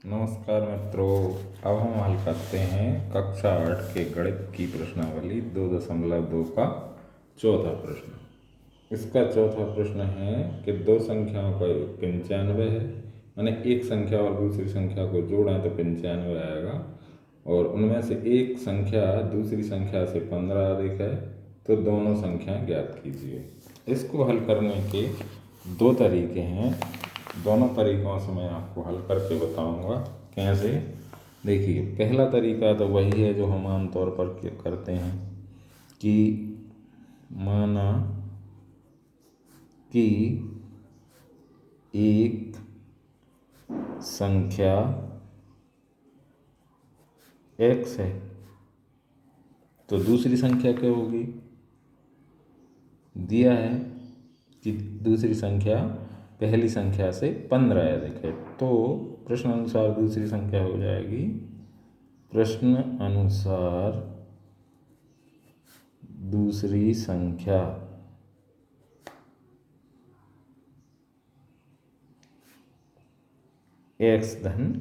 नमस्कार मित्रों। अब हम हल करते हैं कक्षा 8 के गणित की प्रश्नावली 2.2 का चौथा प्रश्न। इसका चौथा प्रश्न है कि दो संख्याओं का योग 95 है, यानी एक संख्या और दूसरी संख्या को जोड़ें तो 95 आएगा, और उनमें से एक संख्या दूसरी संख्या से 15 अधिक है, तो दोनों संख्याएं ज्ञात कीजिए। इसको हल करने के दो तरीके हैं, दोनों तरीक़ों से मैं आपको हल करके बताऊंगा कैसे। देखिए, पहला तरीका तो वही है जो हम आमतौर पर करते हैं कि माना कि एक संख्या x है तो दूसरी संख्या क्या होगी। दिया है कि दूसरी संख्या पहली संख्या से 15 अधिक है, तो प्रश्न अनुसार दूसरी संख्या हो जाएगी, प्रश्न अनुसार दूसरी संख्या x धन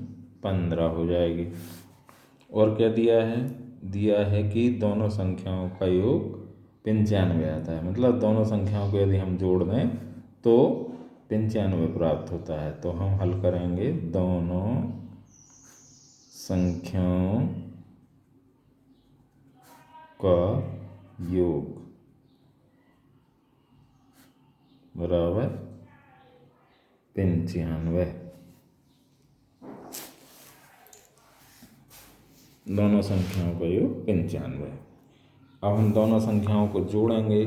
15 हो जाएगी। और क्या दिया है, दिया है कि दोनों संख्याओं का योग 95 आता है, मतलब दोनों संख्याओं को यदि हम जोड़ दें तो 95 प्राप्त होता है। तो हम हल करेंगे दोनों संख्याओं का योग बराबर 95। दोनों संख्याओं का योग 95। अब हम दोनों संख्याओं को जोड़ेंगे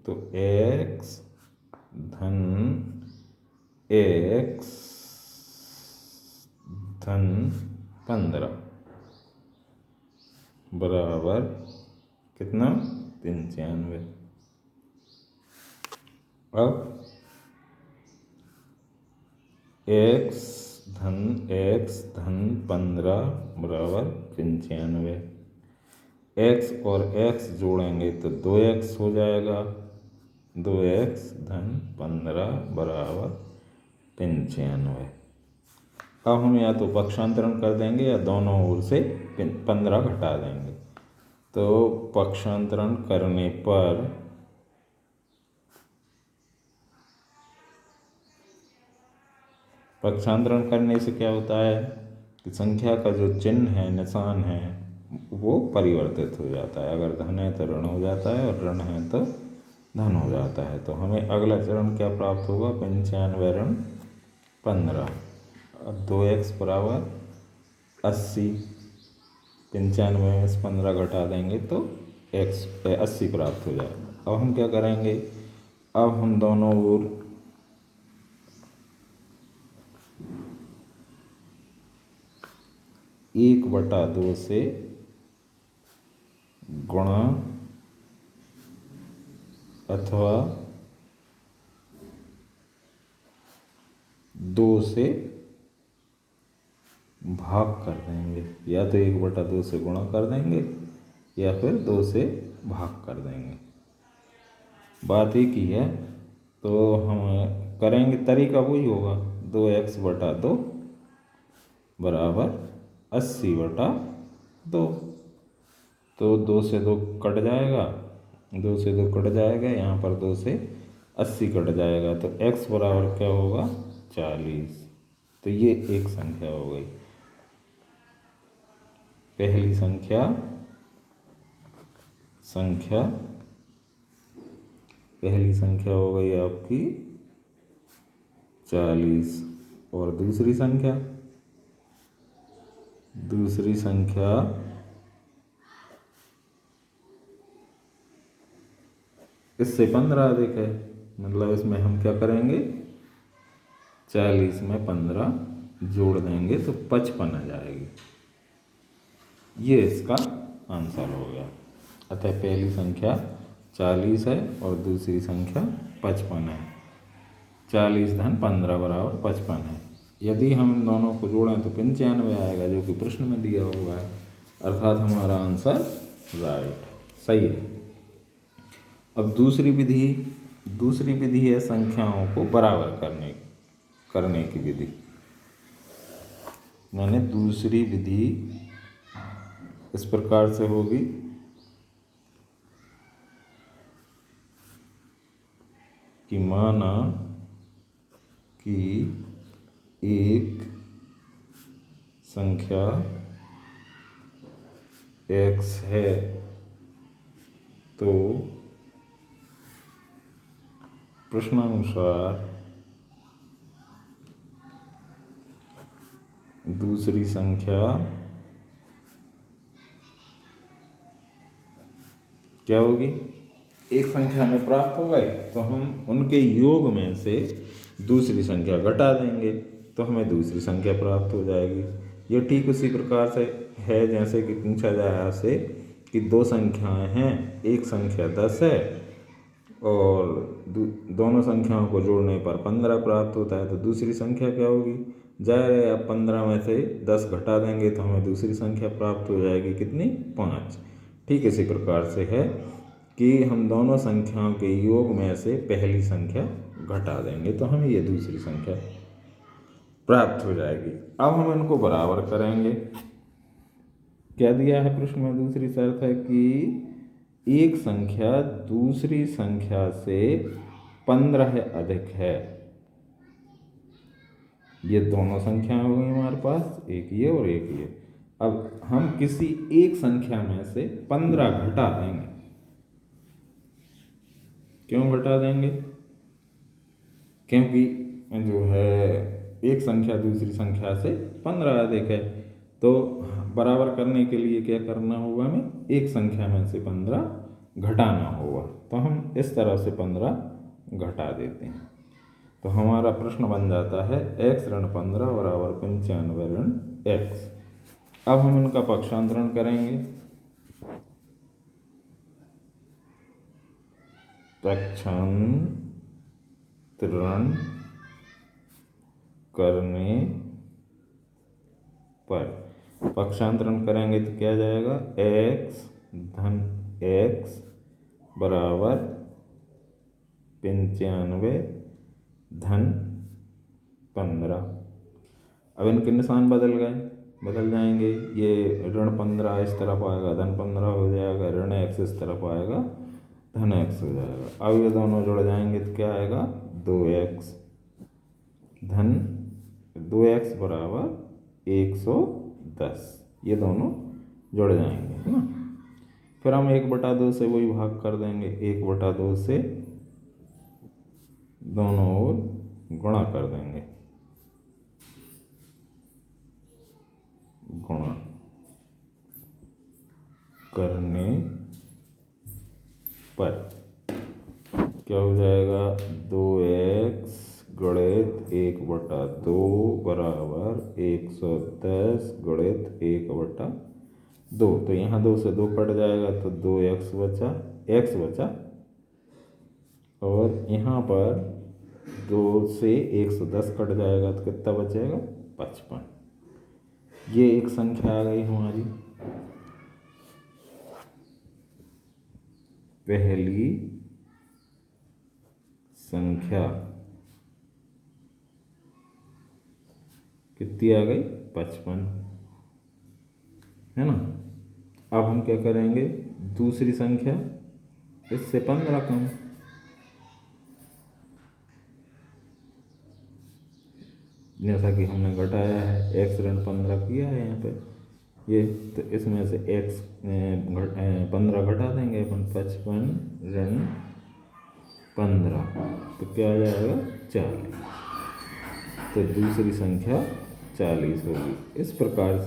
तो x धन x धन 15 बराबर कितना, 95। अब x धन 15 बराबर 95। x और x जोड़ेंगे तो 2x हो जाएगा, 2x धन 15 बराबर 95। अब हम या तो पक्षांतरण कर देंगे या दोनों ओर से 15 घटा देंगे। तो पक्षांतरण करने पर से क्या होता है कि संख्या का जो चिन्ह है, निशान है, वो परिवर्तित हो जाता है। अगर धन है तो ऋण हो जाता है और ऋण है तो धन हो जाता है। तो हमें अगला चरण क्या प्राप्त होगा, 95 ऋण 15, 2x बराबर 80। 95 में से 15 घटा देंगे तो x 80 प्राप्त हो जाएगा। अब हम क्या करेंगे, अब हम दोनों ओर एक बटा 2 से गुणा अथवा 2 से भाग कर देंगे, या तो 1/2 से गुणा कर देंगे या फिर 2 से भाग कर देंगे। बात एक ही है, तो हम करेंगे, तरीका वही होगा, 2x/2 बराबर 80/2। तो 2 से 2 कट जाएगा, 2 से 2 कट जाएगा, यहाँ पर 2 से 80 कट जाएगा, तो x बराबर क्या होगा, 40। तो ये एक संख्या हो गई, पहली संख्या पहली संख्या हो गई आपकी 40। और दूसरी संख्या इससे 15 अधिक है, मतलब इसमें हम क्या करेंगे, 40 में 15 जोड़ देंगे तो 55 आ जाएगी। ये इसका आंसर हो गया। अतः पहली संख्या 40 है और दूसरी संख्या 55 है। 40 धन 15 बराबर 55 है। यदि हम इन दोनों को जोड़ें तो 95 आएगा, जो कि प्रश्न में दिया हुआ है, अर्थात हमारा आंसर राइट, सही है। अब दूसरी विधि है संख्याओं को बराबर करने की विधि। माने दूसरी विधि इस प्रकार से होगी कि माना कि एक संख्या x है तो प्रश्नानुसार दूसरी संख्या क्या होगी, एक संख्या में प्राप्त हो गए तो हम उनके योग में से दूसरी संख्या घटा देंगे तो हमें दूसरी संख्या प्राप्त हो जाएगी। ये ठीक उसी प्रकार से है जैसे कि पूछा जाए आपसे कि दो संख्याएं हैं, एक संख्या 10 है और दोनों संख्याओं को जोड़ने पर 15 प्राप्त होता है, तो दूसरी संख्या क्या होगी। जाहिर है आप 15 में से 10 घटा देंगे तो हमें दूसरी संख्या प्राप्त हो जाएगी, कितनी, 5। ठीक इसी प्रकार से है कि हम दोनों संख्याओं के योग में से पहली संख्या घटा देंगे तो हमें ये दूसरी संख्या प्राप्त हो जाएगी। अब हम इनको बराबर करेंगे। क्या दिया है प्रश्न में, दूसरी शर्त है कि एक संख्या दूसरी संख्या से 15 अधिक है। ये दोनों संख्याएं हो गई हमारे पास, एक ये और एक ये। अब हम किसी एक संख्या में से 15 घटा देंगे। क्यों घटा देंगे, क्योंकि जो है एक संख्या दूसरी संख्या से 15 अधिक है, तो बराबर करने के लिए क्या करना होगा, हमें एक संख्या में से 15 घटाना होगा। तो हम इस तरह से 15 घटा देते हैं तो हमारा प्रश्न बन जाता है x ऋण 15 बराबर 95 ऋण x। अब हम इनका पक्षांतरण करेंगे। पक्षांतरण करने पर पक्षांतरण करेंगे तो क्या जाएगा, x धन x बराबर 95 धन 15। अब इनके निशान बदल जाएंगे। ये ऋण 15 इस तरफ आएगा, धन 15 हो जाएगा, ऋण x इस तरफ आएगा, धन x हो जाएगा। अब ये दोनों जुड़ जाएंगे तो क्या आएगा, 2x धन 2x बराबर 110। ये दोनों जुड़ जाएंगे, है ना। फिर हम 1/2 से वही भाग कर देंगे, 1/2 से दोनों ओर गुणा कर देंगे, गुणा करने पर क्या हो जाएगा, 2x गणित 1/2 बराबर 110 गणित 1/2। तो यहाँ 2 से 2 कट जाएगा तो 2x बचा, x बचा, और यहाँ पर 2 से 110 कट जाएगा तो कितना बचेगा, 55। ये एक संख्या आ गई हमारी पहली संख्या। कितनी आ गई, 55, है ना। अब हम क्या करेंगे, दूसरी संख्या इससे 15 कम, जैसा कि हमने घटाया है, x ऋण 15 किया है यहाँ पे ये, तो इसमें से x 15 घटा देंगे अपन, 55 ऋण 15 तो क्या आ जाएगा, 40। तो दूसरी संख्या 40 होगी। इस प्रकार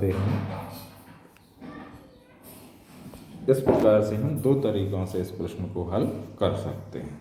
से हम 2 तरीकों से इस प्रश्न को हल कर सकते हैं।